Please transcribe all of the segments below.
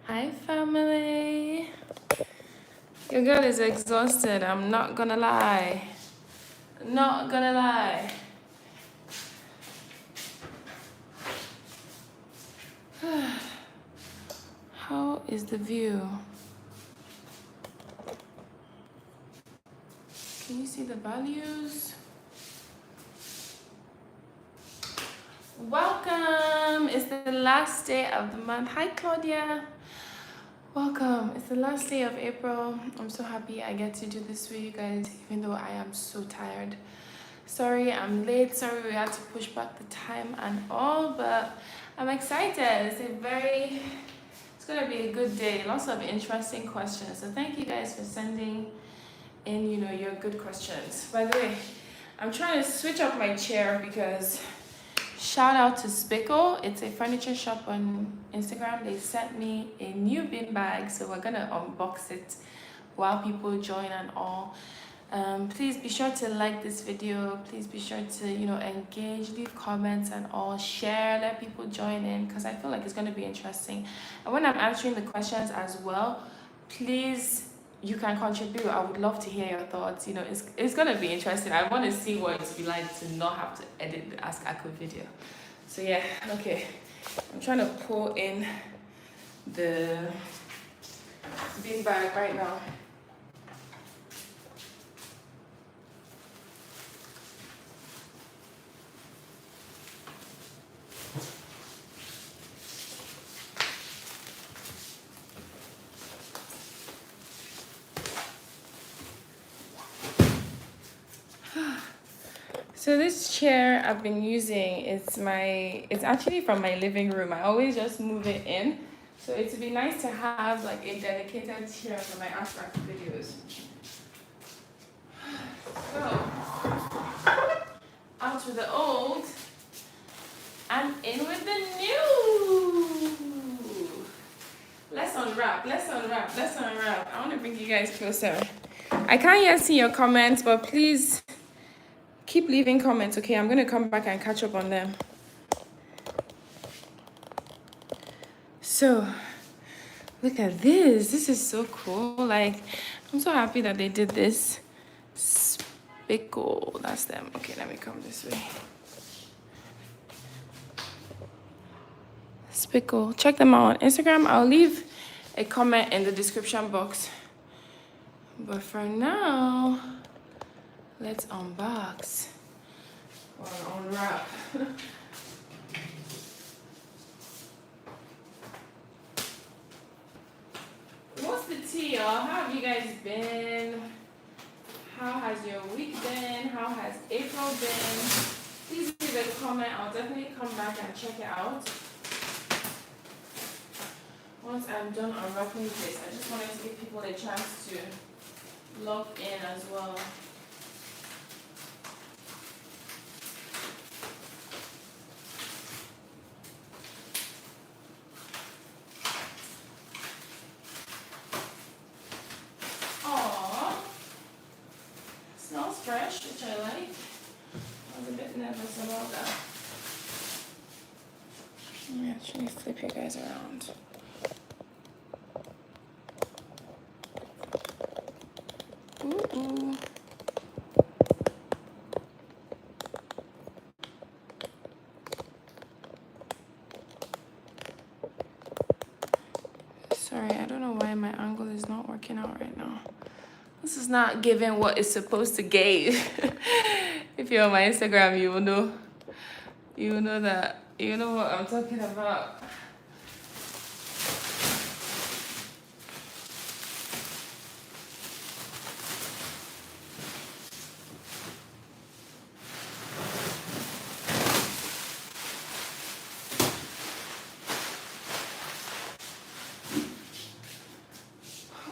Hi, family. Your girl is exhausted. I'm not gonna lie. Not gonna lie. How is the view? Can you see the values? Welcome. It's the last day of the month. Hi, Claudia. Welcome. It's the last day of April. I'm so happy I get to do this for you guys, even though I am so tired. Sorry I'm late. Sorry we had to push back the time and all, but I'm excited. It's gonna be a good day. Lots of interesting questions. So thank you guys for sending in, your good questions. By the way, I'm trying to switch up my chair because shout out to Spickle. It's a furniture shop on Instagram. They sent me a new bin bag, so we're gonna unbox it while people join and all. Please be sure to like this video. Please be sure to engage, leave comments and all, share, let people join in, because I feel like it's going to be interesting. And when I'm answering the questions as well, please, you can contribute. I would love to hear your thoughts. It's going to be interesting. I want to see what it's be like to not have to edit the Ask Ako video. So yeah, okay, I'm trying to pull in the bin bag right now. So this chair I've been using, it's actually from my living room. I always just move it in. So it would be nice to have like a dedicated chair for my abstract videos. So, out with the old and in with the new. Let's unwrap. I want to bring you guys closer. I can't yet see your comments, but please keep leaving comments, okay? I'm going to come back and catch up on them. So, look at this. This is so cool. Like, I'm so happy that they did this. Spickle. That's them. Okay, let me come this way. Spickle. Check them out on Instagram. I'll leave a comment in the description box. But for now, let's unbox or unwrap. What's the tea, y'all? How have you guys been? How has your week been? How has April been? Please leave a comment. I'll definitely come back and check it out. Once I'm done unwrapping this, I just wanted to give people a chance to log in as well. Smells fresh, which I like. I was a bit nervous about that. Let me actually flip you guys around. Ooh. Sorry, I don't know why my angle is not working out right now. This is not giving what it's supposed to give. If you're on my Instagram, you will know. You will know that. You know what I'm talking about.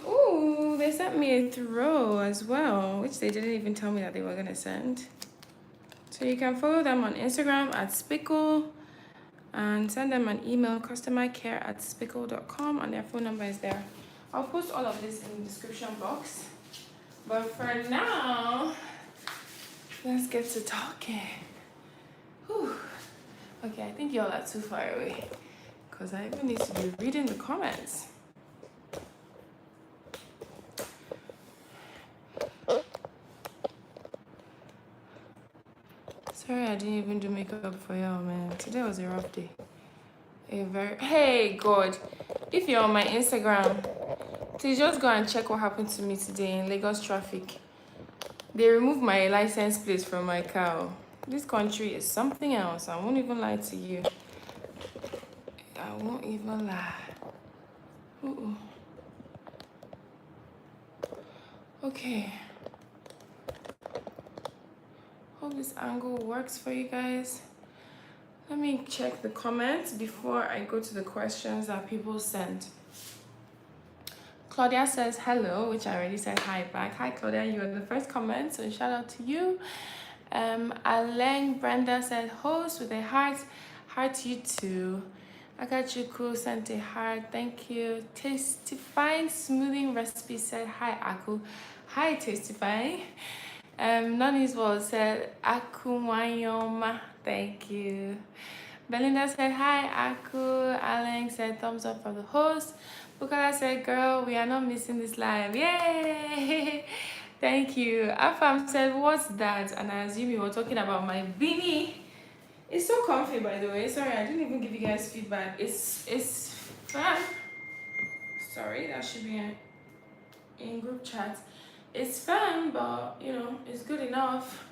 Ooh, they sent me a throw as well, which they didn't even tell me that they were gonna send. So you can follow them on Instagram at Spickle and send them an email, customercare@spickle.com, and their phone number is there. I'll post all of this in the description box. But for now, let's get to talking. Whew. Okay, I think y'all are too far away because I even need to be reading the comments. Sorry, I didn't even do makeup for y'all, man. Today was a rough day. Hey, God. If you're on my Instagram, please just go and check what happened to me today in Lagos traffic. They removed my license plate from my car. This country is something else. I won't even lie to you. I won't even lie. Ooh. Okay. Hope this angle works for you guys. Let me check the comments before I go to the questions that people sent. Claudia says hello, which I already said hi back. Hi Claudia, you are the first comment, so shout out to you. Aleng Brenda said host with a heart. Heart you too. Akachuku sent a heart. Thank you. Tastifying smoothing recipe said hi Aku. Hi Tastifying. Noni's World said Akuwanyoma. Thank you. Belinda said hi Aku. Aleng said thumbs up for the host. Bukola said girl, we are not missing this live. Yay! Thank you. Afam said what's that? And I assume you were talking about my beanie. It's so comfy, by the way. Sorry, I didn't even give you guys feedback. It's fun. Sorry, that should be in group chat. It's fun, but you know, it's good enough.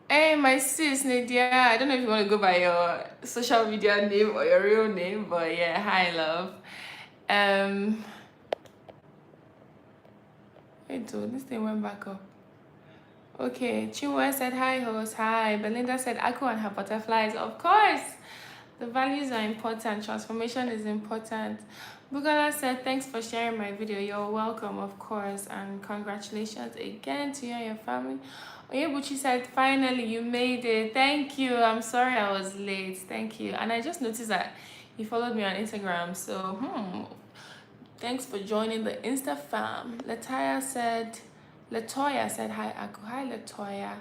Hey, my sis Nadia. I don't know if you want to go by your social media name or your real name, but yeah, hi love. Wait, oh, this thing went back up. Okay, Chinwe said hi host, hi. Belinda said Aku and her butterflies. Of course, the values are important. Transformation is important. Bugala said thanks for sharing my video. You're welcome, of course, and congratulations again to you and your family. Oyebuchi said finally you made it. Thank you. I'm sorry I was late. Thank you. And I just noticed that you followed me on Instagram, so thanks for joining the Insta fam. Latoya said hi Aku. Hi Latoya.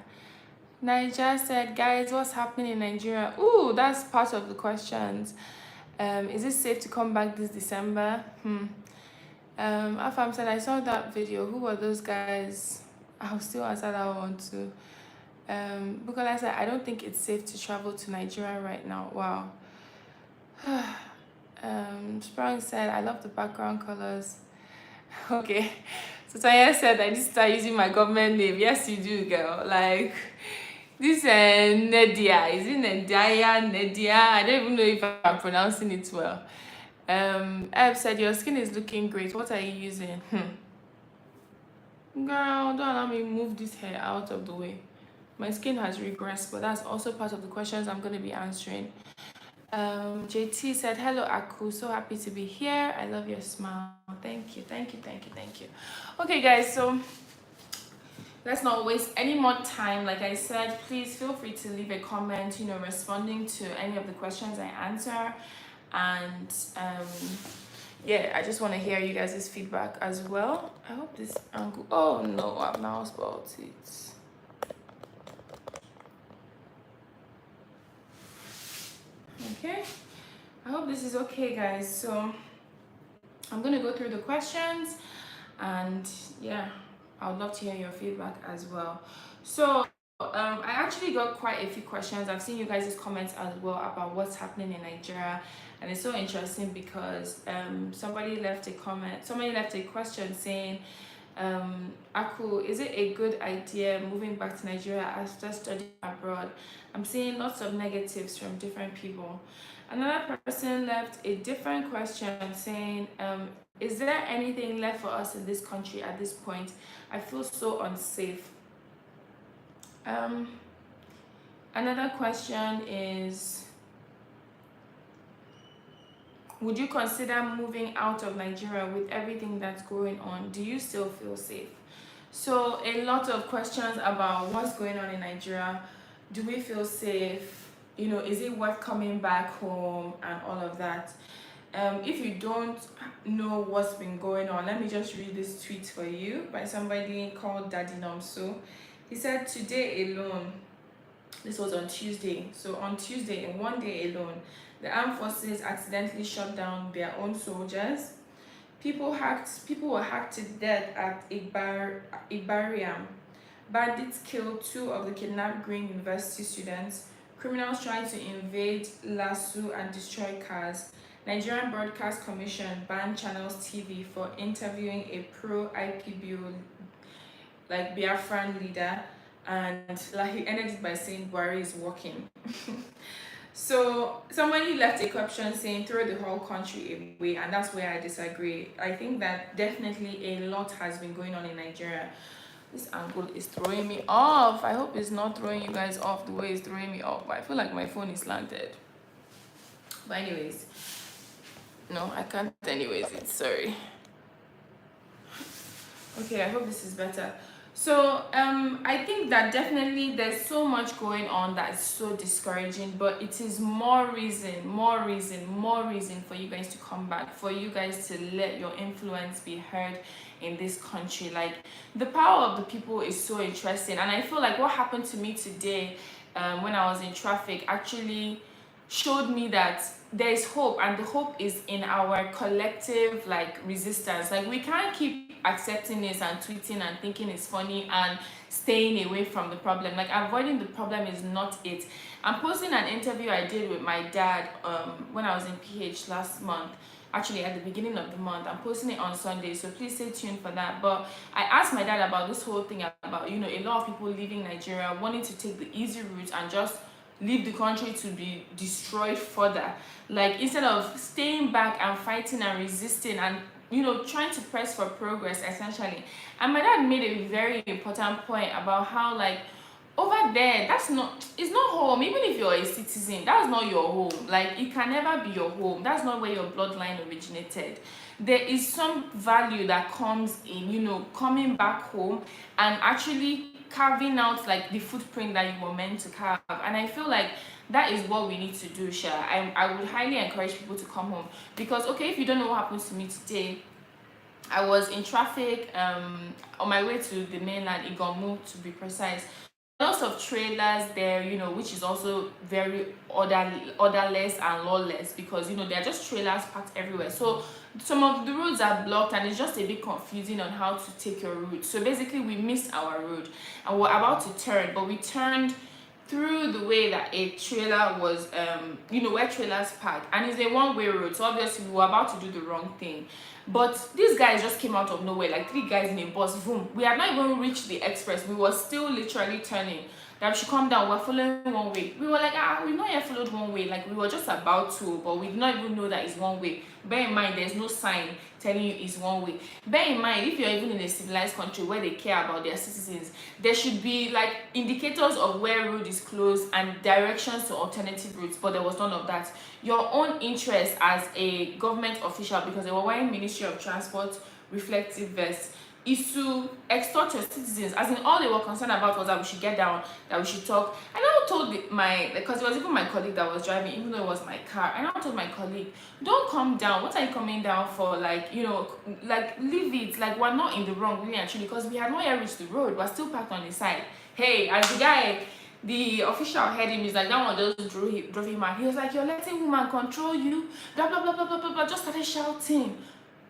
Niger said, guys, what's happening in Nigeria? Ooh, that's part of the questions. Is it safe to come back this December? Afam said, I saw that video. Who were those guys? I'll still answer that one too. Bukola said, I don't think it's safe to travel to Nigeria right now. Wow. Sprang said, I love the background colors. Okay. So Tanya said, I need to start using my government name. Yes, you do, girl. Like, this Nedia. Is it Nedia? I don't even know if I'm pronouncing it well. Eb said, your skin is looking great. What are you using? Girl, don't allow me move this hair out of the way. My skin has regressed, but that's also part of the questions I'm going to be answering. JT said, hello Aku, so happy to be here. I love your smile. Thank you. Okay guys, so let's not waste any more time. Like I said, please feel free to leave a comment, responding to any of the questions I answer. And yeah, I just want to hear you guys' feedback as well. I hope this angle, oh no, I've now spoiled it. Okay, I hope this is okay guys. So I'm gonna go through the questions, and yeah, I would love to hear your feedback as well. So I actually got quite a few questions. I've seen you guys' comments as well about what's happening in Nigeria, and it's so interesting because somebody left a question saying, Aku, is it a good idea moving back to Nigeria after studying abroad? I'm seeing lots of negatives from different people. Another person left a different question saying, is there anything left for us in this country at this point? I feel so unsafe. Another question is, would you consider moving out of Nigeria with everything that's going on? Do you still feel safe? So a lot of questions about what's going on in Nigeria. Do we feel safe? Is it worth coming back home and all of that? If you don't know what's been going on, let me just read this tweet for you by somebody called Daddy Nomso. He said, today alone, this was on Tuesday. So on Tuesday, in one day alone, the armed forces accidentally shot down their own soldiers. People were hacked to death at Ibariam. Bandits kill two of the kidnapped Green University students. Criminals try to invade lasso and destroy cars. Nigerian Broadcast Commission banned Channels TV for interviewing a pro-IPBO like Biafran leader, and like he ended it by saying Buhari is working. So somebody left a caption saying throw the whole country away, and that's where I disagree. I think that definitely a lot has been going on in Nigeria. This angle is throwing me off. I hope it's not throwing you guys off the way it's throwing me off. But I feel like my phone is slanted. But anyways, no, I can't. Anyways, it's sorry. Okay, I hope this is better. So I think that definitely there's so much going on that is so discouraging, but it is more reason for you guys to come back, for you guys to let your influence be heard in this country. Like, the power of the people is so interesting, and I feel like what happened to me today when I was in traffic actually showed me that there is hope, and the hope is in our collective like resistance. Like, we can't keep accepting this and tweeting and thinking it's funny and staying away from the problem. Like, avoiding the problem is not it. I'm posting an interview I did with my dad when I was in PH last month, actually at the beginning of the month. I'm posting it on Sunday, so please stay tuned for that. But I asked my dad about this whole thing about, you know, a lot of people leaving Nigeria wanting to take the easy route and just leave the country to be destroyed further, like instead of staying back and fighting and resisting and, you know, trying to press for progress essentially. And my dad made a very important point about how, like, over there, that's not, it's not home. Even if you're a citizen, that's not your home. Like, it can never be your home. That's not where your bloodline originated. There is some value that comes in, you know, coming back home and actually carving out like the footprint that you were meant to carve. And I feel like that is what we need to do, Sha. I would highly encourage people to come home, because okay, if you don't know what happens to me today, I was in traffic on my way to the mainland, Igomu to be precise. Lots of trailers there, you know, which is also very orderless and lawless, because, you know, they're just trailers parked everywhere. So some of the roads are blocked and it's just a bit confusing on how to take your route. So basically we missed our road and we're about to turn, but we turned through the way that a trailer was, you know, where trailers park, and it's a one-way road, so obviously we were about to do the wrong thing. But these guys just came out of nowhere, like three guys in a bus, boom. We had not even reached the express, we were still literally turning, that we should come down, we're following one way. We were like, we've not yet followed one way, like we were just about to, but we did not even know that it's one way. Bear in mind, there's no sign telling you it's one way. Bear in mind, if you're even in a civilized country where they care about their citizens, there should be like indicators of where road is closed and directions to alternative routes, but there was none of that. Your own interest as a government official, because they were wearing Ministry of Transport reflective vests, is to extort your citizens. As in, all they were concerned about was that we should get down, that we should talk. I now told because it was even my colleague that was driving, even though it was my car, I now told my colleague, don't come down. What are you coming down for? Like, you know, like, leave it. Like, we're not in the wrong, really, actually, because we had not yet reached the road. We're still parked on the side. Hey, as the guy, the official heard him, he's like, that one just drove him out. He was like, you're letting woman control you, blah, blah, blah, blah, blah, blah, blah. Just started shouting.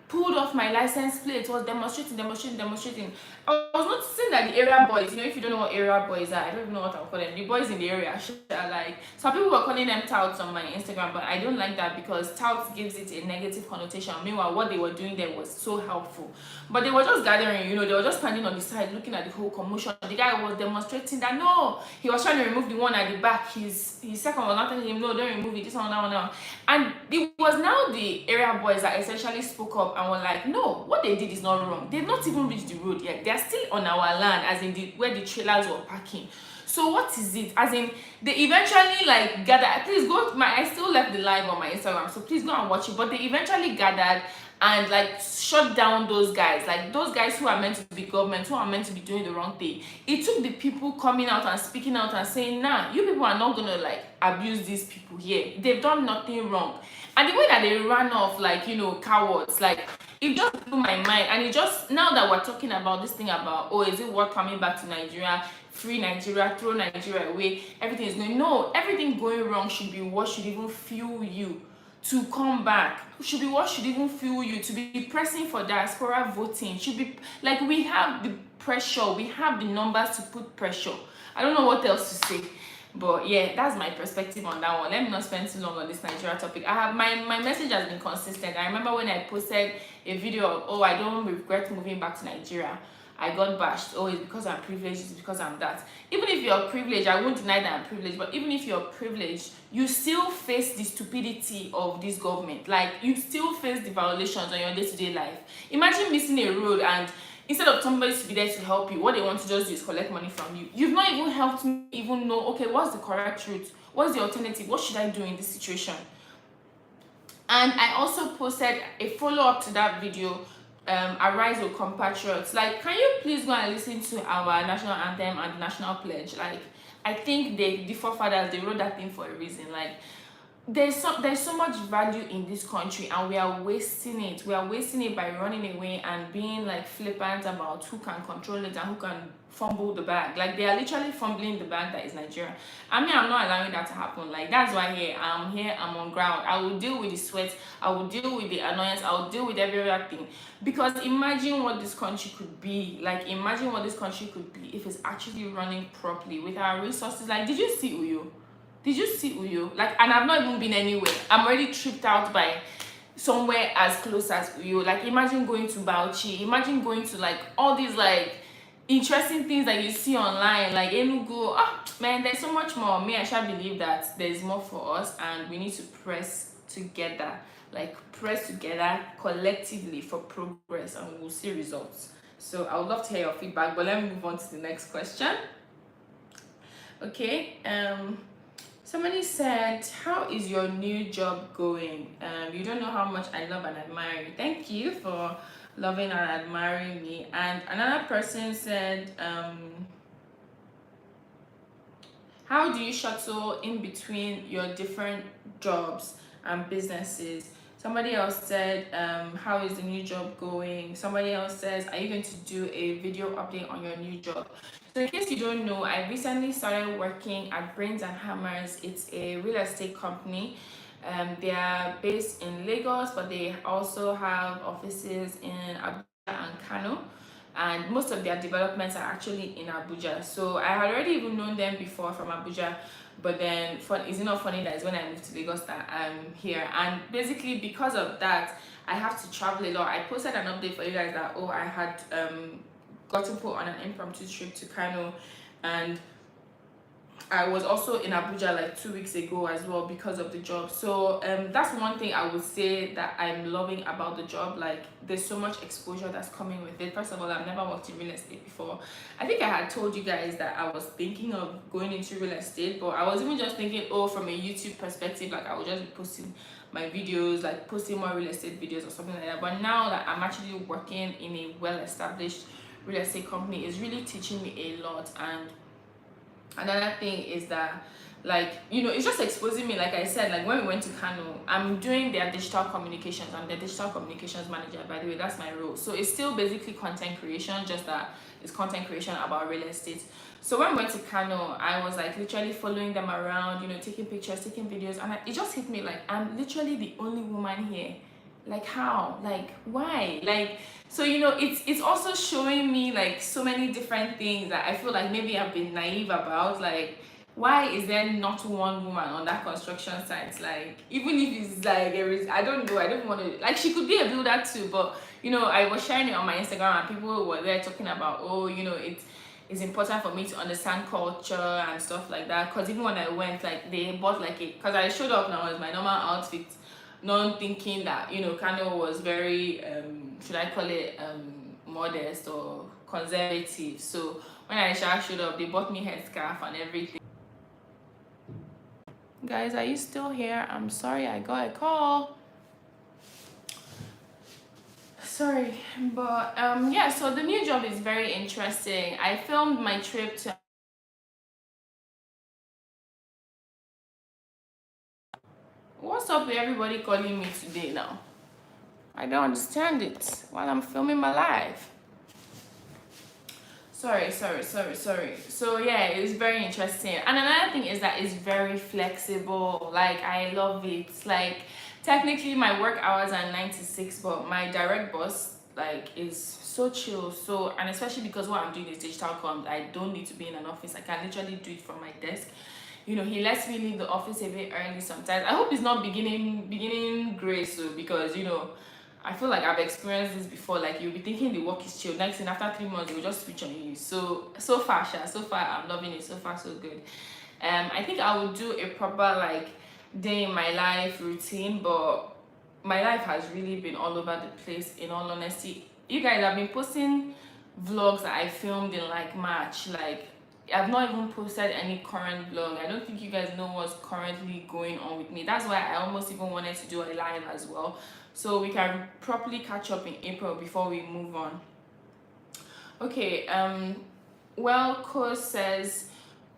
Pulled off my license plate, was demonstrating. I was noticing that the area boys, you know, if you don't know what area boys are, I don't even know what I'll call them. The boys in the area are like, some people were calling them touts on my Instagram, but I don't like that because touts gives it a negative connotation. Meanwhile, what they were doing there was so helpful. But they were just gathering, you know, they were just standing on the side looking at the whole commotion. The guy was demonstrating that no, he was trying to remove the one at the back. His second was not telling him, no, don't remove it, this one, that one, that one. And it was now the area boys that essentially spoke up and were like, no, what they did is not wrong. They've not even reached the road yet. They're still on our land, as in where the trailers were parking. So what is it? As in, they eventually like gathered. Please go. I still left the live on my Instagram, so please go and watch it. But they eventually gathered and like shut down those guys, like those guys who are meant to be government, who are meant to be doing the wrong thing. It took the people coming out and speaking out and saying, nah, you people are not gonna like abuse these people here. They've done nothing wrong. And the way that they ran off, like, you know, cowards, like, it just blew my mind. And it just, now that we're talking about this thing about, oh, is it worth coming back to Nigeria, free Nigeria, throw Nigeria away, everything is going, no, everything going wrong should be what should even fuel you to come back. Should be what should even fuel you to be pressing for diaspora voting. Should be like, we have the pressure. We have the numbers to put pressure. I don't know what else to say. But yeah, that's my perspective on that one. Let me not spend too long on this Nigeria topic. I have my message has been consistent. I remember when I posted a video of, oh, I don't regret moving back to Nigeria, I got bashed. Oh, it's because I'm privileged, it's because I'm that. Even if you're privileged, I won't deny that I'm privileged, but even if you're privileged, you still face the stupidity of this government. Like, you still face the violations on your day-to-day life. Imagine missing a road, and instead of somebody to be there to help you, what they want to just do is collect money from you. You've not even helped me even know, okay, what's the correct route? What's the alternative? What should I do in this situation? And I also posted a follow-up to that video, Arise, O Compatriots. Like, can you please go and listen to our national anthem and the national pledge? Like, I think the forefathers, they wrote that thing for a reason. Like, there's so much value in this country, and we are wasting it. We are wasting it by running away and being like flippant about who can control it and who can fumble the bag. Like, they are literally fumbling the bag that is Nigeria. I mean, I'm not allowing that to happen. Like, that's why I'm on ground. I will deal with the sweat, I will deal with the annoyance, I will deal with every other thing. Because imagine what this country could be. Like, imagine what this country could be if it's actually running properly with our resources. Like, did you see Uyo? Did you see Uyo? Like, and I've not even been anywhere. I'm already tripped out by somewhere as close as Uyo. Like, imagine going to Bauchi. Imagine going to like all these like interesting things that you see online, like Enugu. Oh man, there's so much more. Me, I shall believe that there's more for us, and we need to press together. Like, press together collectively for progress, and we'll see results. So I would love to hear your feedback, but let me move on to the next question. Okay. Somebody said, how is your new job going? You don't know how much I love and admire you. Thank you for loving and admiring me. And another person said, how do you shuttle in between your different jobs and businesses? Somebody else said, how is the new job going? Somebody else says, are you going to do a video update on your new job? So in case you don't know, I recently started working at Brains and Hammers. It's a real estate company. They are based in Lagos, but they also have offices in Abuja and Kano. And most of their developments are actually in Abuja. So I had already even known them before from Abuja, but then is it not funny that it's when I moved to Lagos that I'm here? And basically because of that, I have to travel a lot. I posted an update for you guys that, oh, I had gotten put on an impromptu trip to Kano, and I was also in Abuja like 2 weeks ago as well because of the job. So that's one thing I would say that I'm loving about the job. Like, there's so much exposure that's coming with it. First of all, I've never worked in real estate before. I think I had told you guys that I was thinking of going into real estate, but I was even just thinking, oh, from a YouTube perspective, like I would just be posting my videos, like posting more real estate videos or something like that. But now that I'm actually working in a well-established real estate company, is really teaching me a lot. And another thing is that, like, you know, it's just exposing me. Like I said, like when we went to Kano, I'm doing their digital communications. I'm the digital communications manager, by the way. That's my role. So it's still basically content creation, just that it's content creation about real estate. So when we went to Kano, I was like literally following them around, you know, taking pictures, taking videos, and it just hit me like, I'm literally the only woman here. Like, how? Like, why? Like, so, you know, it's also showing me like so many different things that I feel like maybe I've been naive about. Like, why is there not one woman on that construction site? Like, even if it's like I don't know, I don't want to, like, she could be a builder too, but you know, I was sharing it on my Instagram and people were there talking about, oh, you know, it's important for me to understand culture and stuff like that. Because even when I went, like, they bought like because I showed up now as my normal outfit, not thinking that, you know, Kano was very should I call it modest or conservative. So when I showed up, they bought me headscarf and everything. Guys, are you still here? I'm sorry, I got a call. Sorry, but yeah, so the new job is very interesting. I filmed my trip to... What's up with everybody calling me today now? I don't understand it while I'm filming my live. Sorry. So yeah, it's very interesting. And another thing is that it's very flexible. Like, I love it. Like, technically my work hours are 9 to 6, but my direct boss like is so chill. So, and especially because what I'm doing is digital comms, I don't need to be in an office. I can literally do it from my desk. He lets me leave the office a bit early sometimes. I hope it's not beginning grace, so because I feel like I've experienced this before. Like you'll be thinking the work is chill. Next thing after 3 months, they'll just switch on you. So far, so far I'm loving it. So far so good. I think I would do a proper like day in my life routine, but my life has really been all over the place. In all honesty, you guys have been posting vlogs that I filmed in like March. Like I've not even posted any current vlog. I don't think you guys know what's currently going on with me. That's why I almost even wanted to do a live as well, so we can properly catch up in April before we move on. Okay, well, course says,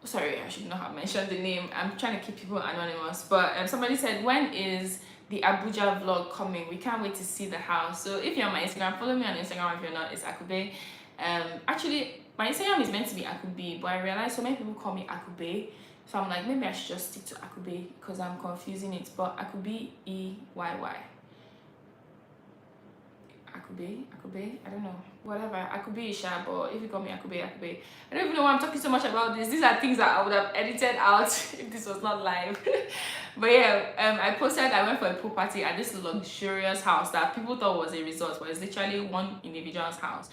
sorry, I should not have mentioned the name. I'm trying to keep people anonymous, but somebody said, when is the Abuja vlog coming? We can't wait to see the house. So if you're on my Instagram, follow me on Instagram. If you're not, it's Akube. Actually, my Instagram is meant to be Akube, but I realized so many people call me Akube, so I'm like, maybe I should just stick to Akube because I'm confusing it. But Akube, EYY. Akube, I don't know, whatever, Akube Isha, but if you call me Akube, I don't even know why I'm talking so much about this. These are things that I would have edited out if this was not live. But yeah, I posted I went for a pool party at this luxurious house that people thought was a resort, but it's literally one individual's house.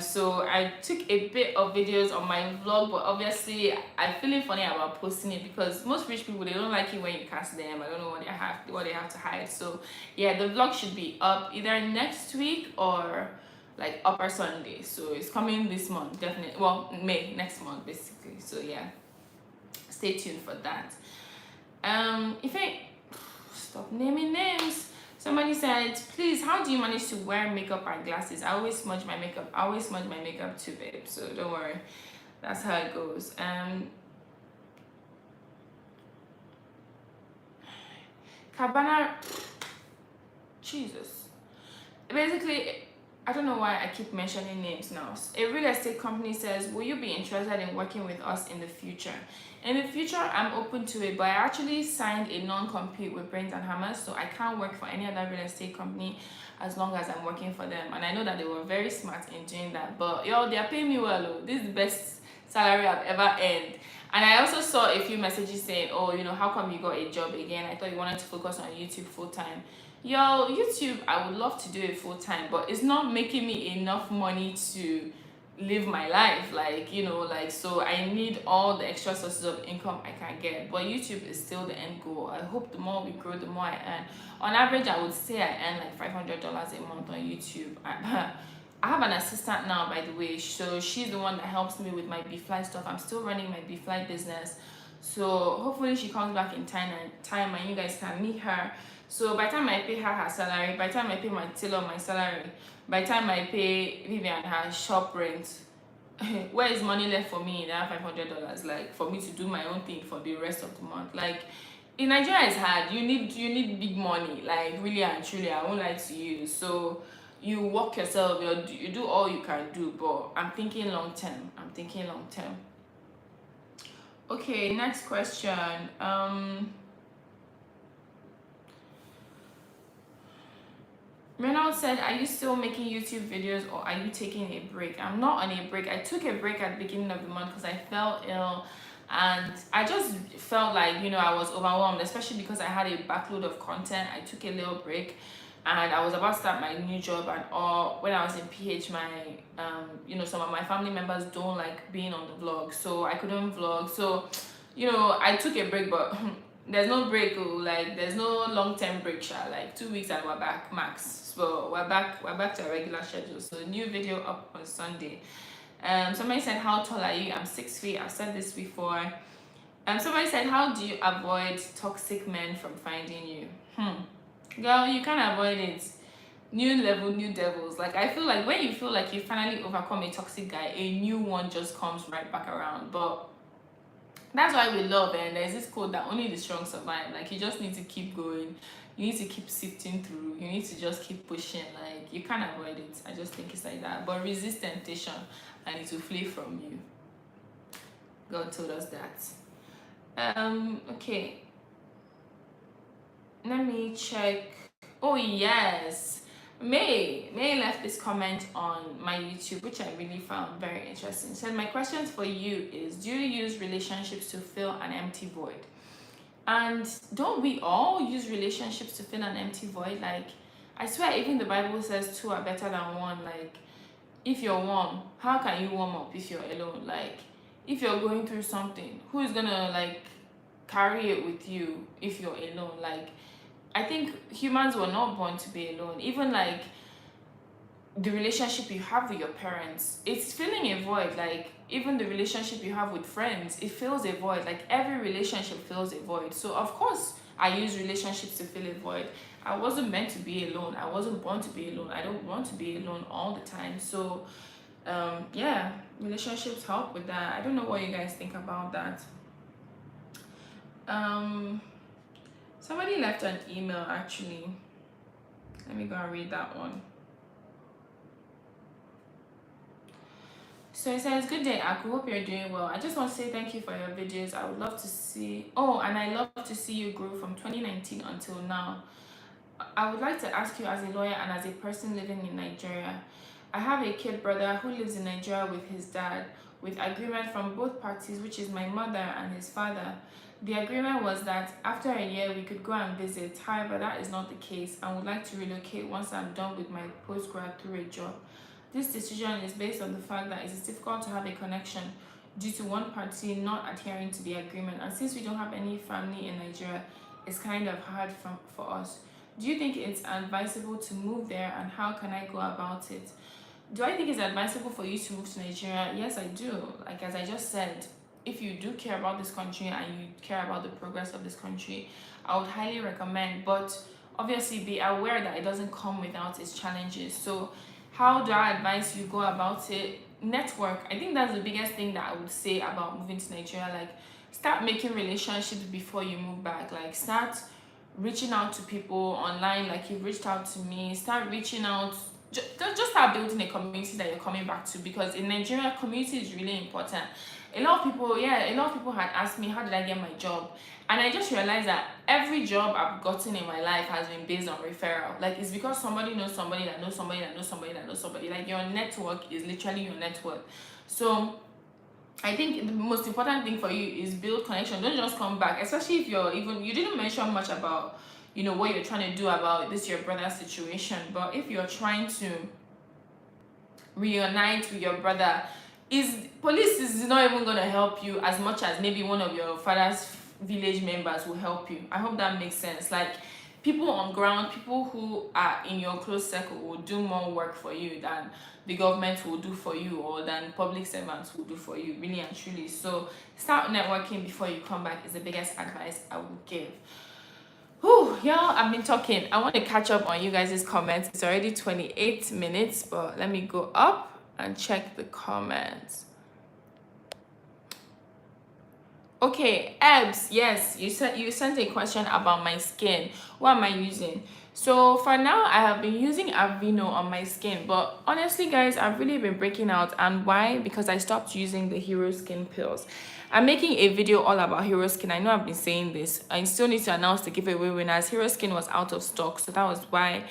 So I took a bit of videos on my vlog, but obviously I'm feeling funny about posting it because most rich people, they don't like it when you cast them. I don't know what they have to hide. So yeah, the vlog should be up either next week or like upper Sunday. So it's coming this month, definitely. Well, May, next month basically. So yeah, stay tuned for that. If I stop naming names, somebody said, please, how do you manage to wear makeup and glasses? I always smudge my makeup too, babe, so don't worry, that's how it goes. Cabana, Jesus, basically, I don't know why I keep mentioning names now. A real estate company says, will you be interested in working with us in the future? In the future, I'm open to it, but I actually signed a non-compete with Brains and Hammers, so I can't work for any other real estate company as long as I'm working for them. And I know that they were very smart in doing that, but yo, they're paying me well. This is the best salary I've ever earned. And I also saw a few messages saying, oh, how come you got a job again? I thought you wanted to focus on YouTube full-time. Yo, YouTube, I would love to do it full-time, but it's not making me enough money to live my life, so I need all the extra sources of income I can get. But YouTube is still the end goal. I hope the more we grow, the more I earn. On average, I would say I earn like $500 a month on YouTube. I have an assistant now, by the way, so she's the one that helps me with my BeFly stuff. I'm still running my BeFly business, so hopefully she comes back in time and you guys can meet her. So by the time I pay her salary, by the time I pay my tailor my salary, by the time I pay Vivian her shop rent, where is money left for me in that $500? Like for me to do my own thing for the rest of the month. Like in Nigeria, it's hard. You need big money. Like really and truly, I won't lie to you. So you work yourself. You do all you can do. But I'm thinking long term. Okay, next question. Reynolds said, are you still making YouTube videos or are you taking a break? I'm not on a break. I took a break at the beginning of the month because I fell ill and I just felt like, I was overwhelmed, especially because I had a backload of content. I took a little break and I was about to start my new job and all. When I was in PH, some of my family members don't like being on the vlog, so I couldn't vlog. So, I took a break, but there's no break, like there's no long-term break, like 2 weeks and we're back max. So we're back to our regular schedule. So new video up on Sunday. Somebody said, how tall are you? I'm 6 feet. I've said this before. Somebody said, how do you avoid toxic men from finding you? Girl, you can't avoid it. New level, new devils. Like I feel like when you feel like you finally overcome a toxic guy, a new one just comes right back around. But that's why we love, and there's this quote that only the strong survive. Like you just need to keep going, you need to keep sifting through, you need to just keep pushing. Like you can't avoid it. I just think it's like that. But resist temptation and it will flee from you. God told us that. Okay, let me check. Oh yes, May left this comment on my YouTube, which I really found very interesting. Said, my question for you is, do you use relationships to fill an empty void? And don't we all use relationships to fill an empty void? Like, I swear, even the Bible says two are better than one. Like, if you're warm, how can you warm up if you're alone? Like, if you're going through something, who is gonna like carry it with you if you're alone? Like, I think humans were not born to be alone. Even like the relationship you have with your parents, it's filling a void. Like, even the relationship you have with friends, it fills a void. Like, every relationship fills a void. So of course I use relationships to fill a void. I wasn't meant to be alone. I wasn't born to be alone. I don't want to be alone all the time. So yeah, relationships help with that. I don't know what you guys think about that. Somebody left an email actually. Let me go and read that one. So it says, good day, Aku. Hope you're doing well. I just want to say thank you for your videos. I would love to see, and I love to see you grow from 2019 until now. I would like to ask you, as a lawyer and as a person living in Nigeria, I have a kid brother who lives in Nigeria with his dad, with agreement from both parties, which is my mother and his father. The agreement was that after a year we could go and visit. However, that is not the case. I would like to relocate once I'm done with my postgrad through a job. This decision is based on the fact that it is difficult to have a connection due to one party not adhering to the agreement. And since we don't have any family in Nigeria, it's kind of hard for us. Do you think it's advisable to move there, and how can I go about it? Do I think it's advisable for you to move to Nigeria? Yes, I do. Like, as I just said, if you do care about this country and you care about the progress of this country, I would highly recommend. But obviously be aware that it doesn't come without its challenges. So how do I advise you go about it? Network. I think that's the biggest thing that I would say about moving to Nigeria. Like, start making relationships before you move back. Like, start reaching out to people online, like you've reached out to me. Start reaching out. Just start building a community that you're coming back to, because in Nigeria, community is really important. A lot of people had asked me, how did I get my job? And I just realized that every job I've gotten in my life has been based on referral. Like, it's because somebody knows somebody that knows somebody that knows somebody that knows somebody. Like, your network is literally your network. So I think the most important thing for you is build connection. Don't just come back, especially if you didn't mention much about, what you're trying to do about this your brother's situation. But if you're trying to reunite with your brother, police is not even going to help you as much as maybe one of your father's village members will help you. I hope that makes sense. Like, people on ground, people who are in your close circle will do more work for you than the government will do for you, or than public servants will do for you, really and truly. So start networking before you come back is the biggest advice I would give. Whew, y'all, I've been talking. I want to catch up on you guys' comments. It's already 28 minutes, but let me go up and check the comments. Okay, Ebs, yes, you sent a question about my skin. What am I using? So for now, I have been using Aveeno on my skin, but honestly, guys, I've really been breaking out. And why? Because I stopped using the Hero Skin pills. I'm making a video all about Hero Skin. I know I've been saying this. I still need to announce the giveaway winners. Hero Skin was out of stock, so that was why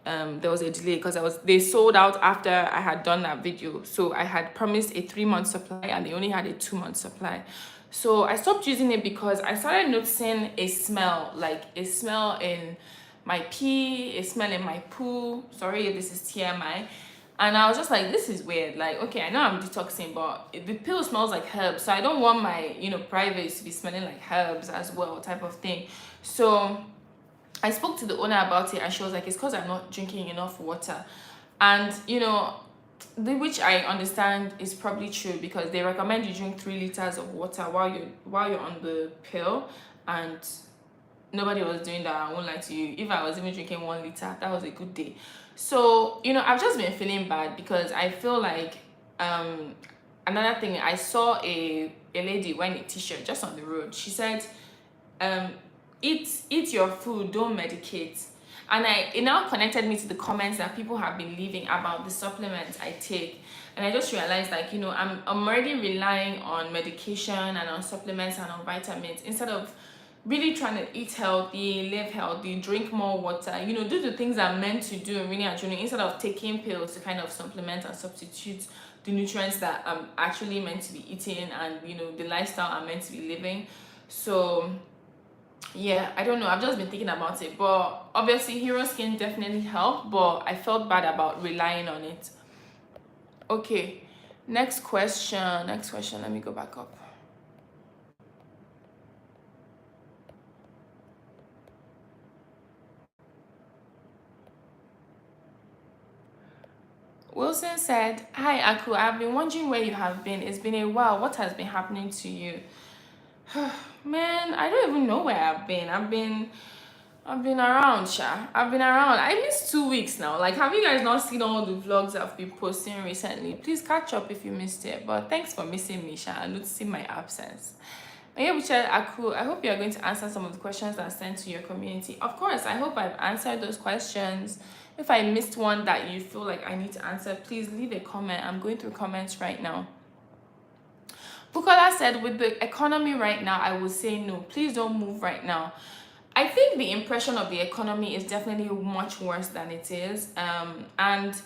there was a delay, because they sold out after I had done that video. So I had promised a 3-month supply and they only had a 2-month supply. So I stopped using it because I started noticing a smell in my pee, a smell in my poo. Sorry, this is TMI. And I was just like, this is weird. Like, okay, I know I'm detoxing, but the pill smells like herbs. So I don't want my, privates to be smelling like herbs as well, type of thing. So I spoke to the owner about it, and she was like, it's because I'm not drinking enough water. And, which I understand is probably true, because they recommend you drink 3 liters of water while you're on the pill, and nobody was doing that. I won't lie to you. If I was even drinking 1 liter, that was a good day. So I've just been feeling bad, because I feel like another thing, I saw a lady wearing a t-shirt just on the road. She said, eat your food, don't medicate. And it now connected me to the comments that people have been leaving about the supplements I take. And I just realized, like, I'm already relying on medication and on supplements and on vitamins, instead of really trying to eat healthy, live healthy, drink more water, do the things I'm meant to do really and truly, instead of taking pills to kind of supplement and substitute the nutrients that I'm actually meant to be eating, and the lifestyle I'm meant to be living. So yeah, I don't know, I've just been thinking about it, but obviously hero skin definitely helped, but I felt bad about relying on it. Okay, next question, let me go back up. Wilson said, "Hi Aku, I've been wondering where you have been. It's been a while. What has been happening to you?" Man, I don't even know where I've been around, Sha. I've been around. I missed 2 weeks now. Like, have you guys not seen all the vlogs I've been posting recently? Please catch up if you missed it. But thanks for missing me, Sha, and noticing my absence. And yeah, Michelle Aku, I hope you are going to answer some of the questions that are sent to your community. Of course, I hope I've answered those questions. If I missed one that you feel like I need to answer, please leave a comment. I'm going through comments right now. Bukola said, with the economy right now, I will say no. Please don't move right now. I think the impression of the economy is definitely much worse than it is. And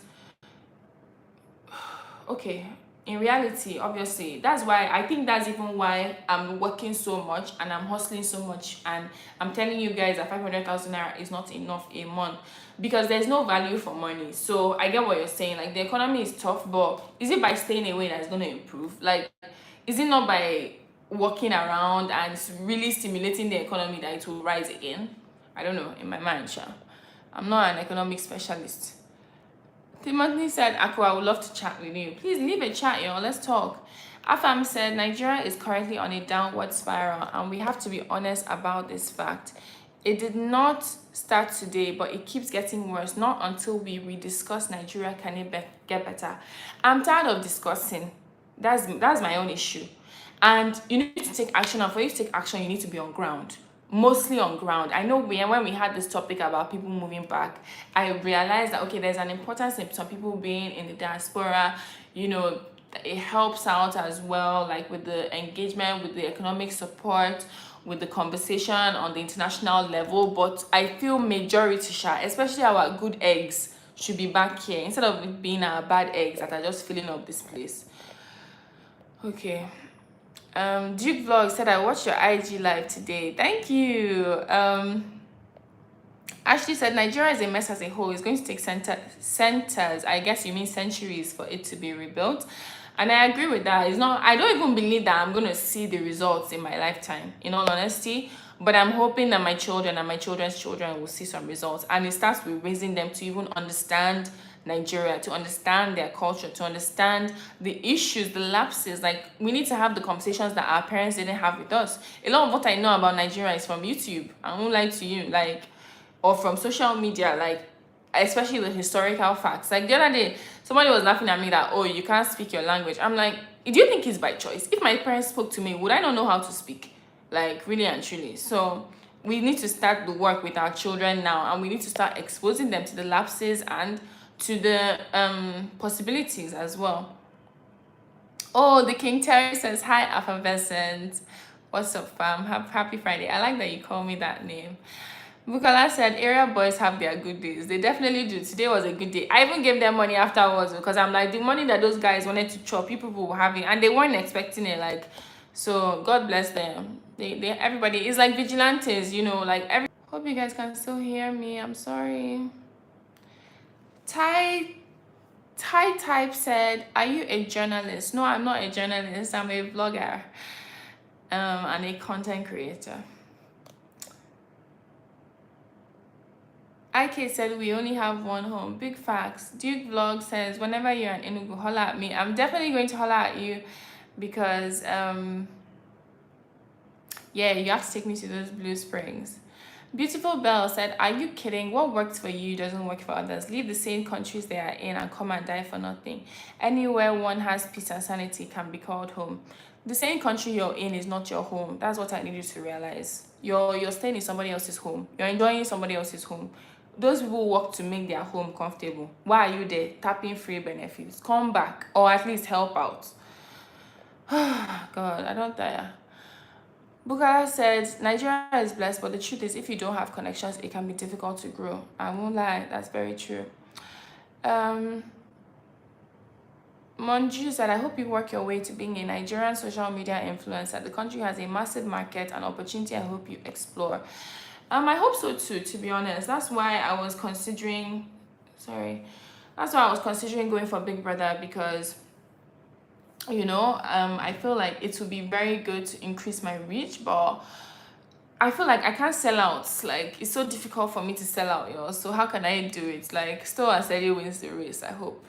okay, in reality, obviously, that's why I think that's even why I'm working so much and I'm hustling so much, and I'm telling you guys that 500,000 naira is not enough a month, because there's no value for money. So I get what you're saying. Like, the economy is tough, but is it by staying away that's going to improve? Like, is it not by walking around and really stimulating the economy that it will rise again? I don't know, in my mind, Sha. I'm not an economic specialist. Timothy said, Aku, I would love to chat with you. Please leave a chat, let's talk. Afam said, Nigeria is currently on a downward spiral, and we have to be honest about this fact. It did not start today, but it keeps getting worse. Not until we rediscuss Nigeria can it get better. I'm tired of discussing. That's my own issue. And you need to take action, and for you to take action, you need to be on ground. Mostly on ground. I know when we had this topic about people moving back, I realized that, okay, there's an importance in some people being in the diaspora. It helps out as well, like with the engagement, with the economic support, with the conversation on the international level. But I feel majority share, especially our good eggs, should be back here instead of it being our bad eggs that are just filling up this place. Okay. Duke Vlog said, I watched your IG live today. Thank you. Ashley said, Nigeria is a mess as a whole. It's going to take centers, I guess you mean centuries, for it to be rebuilt. And I agree with that. I don't even believe that I'm going to see the results in my lifetime, in all honesty. But I'm hoping that my children and my children's children will see some results. And it starts with raising them to even understand Nigeria, to understand their culture, to understand the issues, the lapses. Like, we need to have the conversations that our parents didn't have with us. A lot of what I know about Nigeria is from YouTube. I won't lie to you, or from social media, especially the historical facts. Like, the other day, somebody was laughing at me that, oh, you can't speak your language. I'm like, do you think it's by choice? If my parents spoke to me, would I not know how to speak? Like, really and truly. So we need to start the work with our children now, and we need to start exposing them to the lapses and to the possibilities as well. Oh, the King Terry says, hi, Effervescent. What's up, fam? Happy Friday. I like that you call me that name. Bukola said, area boys have their good days. They definitely do. Today was a good day. I even gave them money afterwards, because I'm like, the money that those guys wanted to chop, people were having, and they weren't expecting it. So God bless them. They everybody is like vigilantes, Hope you guys can still hear me. I'm sorry. Type said, are you a journalist? No, I'm not a journalist. I'm a vlogger and a content creator. IK said, we only have one home. Big facts. Duke Vlog says, whenever you're in Enugu, holla at me. I'm definitely going to holla at you, because yeah, you have to take me to those Blue Springs. Beautiful Belle said, are you kidding? What works for you doesn't work for others. Leave the same countries they are in and come and die for nothing. Anywhere one has peace and sanity can be called home. The same country you're in is not your home. That's what I need you to realize. You're staying in somebody else's home. You're enjoying somebody else's home. Those people work to make their home comfortable. Why are you there tapping free benefits? Come back, or at least help out. God, I don't tire. Bukara said, Nigeria is blessed, but the truth is, if you don't have connections, it can be difficult to grow. I won't lie, that's very true. Monju said, I hope you work your way to being a Nigerian social media influencer. The country has a massive market and opportunity. I hope you explore. I hope so too, to be honest. That's why I was considering, going for Big Brother, because I feel like it would be very good to increase my reach, but I feel like I can't sell out. Like, it's so difficult for me to sell out, so how can I do it? Like, still Aseli wins the race, I hope.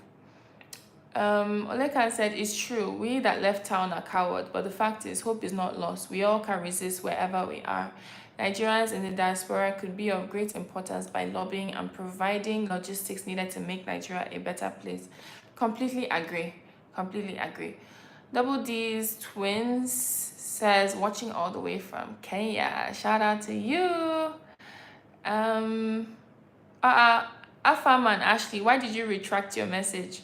Olekan said, it's true, we that left town are cowards, but the fact is, hope is not lost. We all can resist wherever we are. Nigerians in the diaspora could be of great importance by lobbying and providing logistics needed to make Nigeria a better place. Completely agree. Double D's Twins says, watching all the way from Kenya. Shout out to you. Afam and Ashley, why did you retract your message?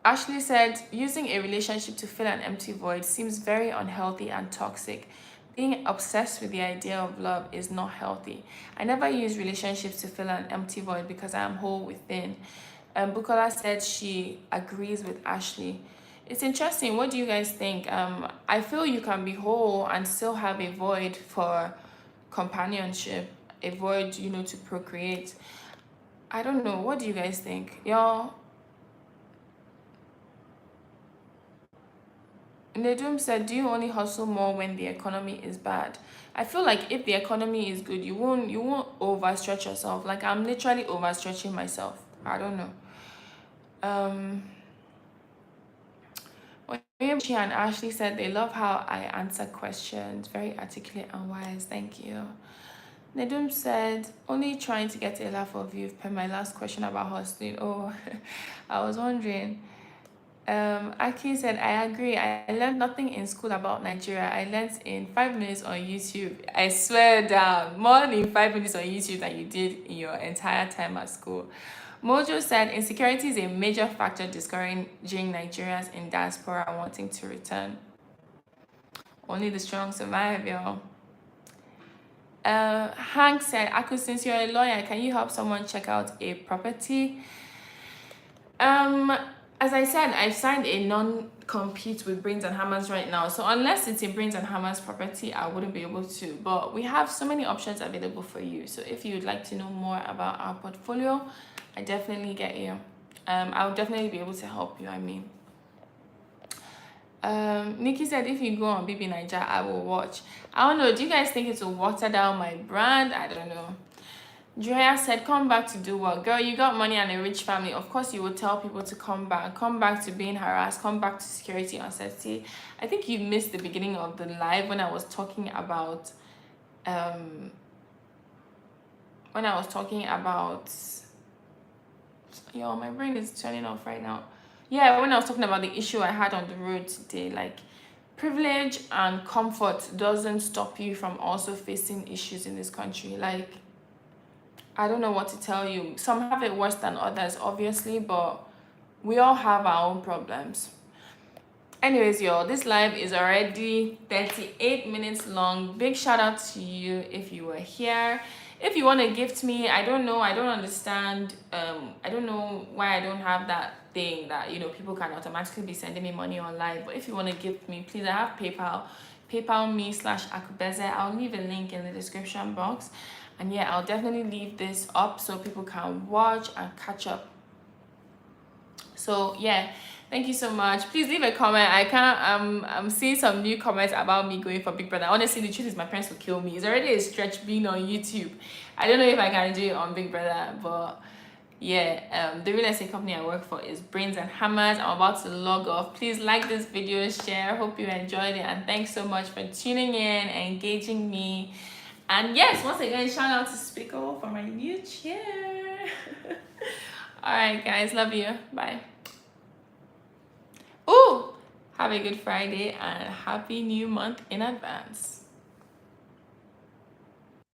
Ashley said, using a relationship to fill an empty void seems very unhealthy and toxic. Being obsessed with the idea of love is not healthy. I never use relationships to fill an empty void because I am whole within. Bukola said she agrees with Ashley. It's interesting. What do you guys think? I feel you can be whole and still have a void for companionship, a void, to procreate. I don't know. What do you guys think? Y'all? Nedum said, do you only hustle more when the economy is bad? I feel like if the economy is good, you won't overstretch yourself. Like, I'm literally overstretching myself. I don't know. She and Ashley said they love how I answer questions. Very articulate and wise. Thank you. Nedum said, only trying to get a laugh of you per my last question about hustling. Oh, I was wondering. Aki said, I agree. I learned nothing in school about Nigeria. I learned in 5 minutes on YouTube. I swear down, more than 5 minutes on YouTube than you did in your entire time at school. Mojo said, insecurity is a major factor discouraging Nigerians in diaspora wanting to return. Only the strong survive, y'all. Hank said, Aku, since you're a lawyer, can you help someone check out a property? As I said, I've signed a non-compete with Brains and Hammers right now. So unless it's a Brains and Hammers property, I wouldn't be able to. But we have so many options available for you. So if you'd like to know more about our portfolio, I definitely get you. I'll definitely be able to help you, Nikki said, if you go on BB Niger, I will watch. I don't know. Do you guys think it will water down my brand? I don't know. Drea said, come back to do what? Girl, you got money and a rich family. Of course, you would tell people to come back. Come back to being harassed. Come back to security uncertainty. I think you missed the beginning of the live when I was talking about... Yo, my brain is turning off right now. Yeah, when I was talking about the issue I had on the road today, like, privilege and comfort doesn't stop you from also facing issues in this country. Like, I don't know what to tell you. Some have it worse than others, obviously, but we all have our own problems. Anyways, y'all, this live is already 38 minutes long. Big shout out to you if you were here. If you want to gift me, I don't know, I don't understand. I don't know why I don't have that thing that, people can automatically be sending me money on live. But if you want to gift me, please, I have PayPal me/akubeze. I'll leave a link in the description box. And yeah, I'll definitely leave this up so people can watch and catch up. So yeah, thank you so much. Please leave a comment. I'm seeing some new comments about me going for Big Brother. Honestly, the truth is my parents will kill me. It's already a stretch being on YouTube. I don't know if I can do it on Big Brother, but yeah, the real estate company I work for is Brains and Hammers. I'm about to log off. Please like this video, share. Hope you enjoyed it, and thanks so much for tuning in and engaging me. And yes, once again, shout out to Spickle for my new chair. Alright guys, love you. Bye. Ooh, have a good Friday and happy new month in advance.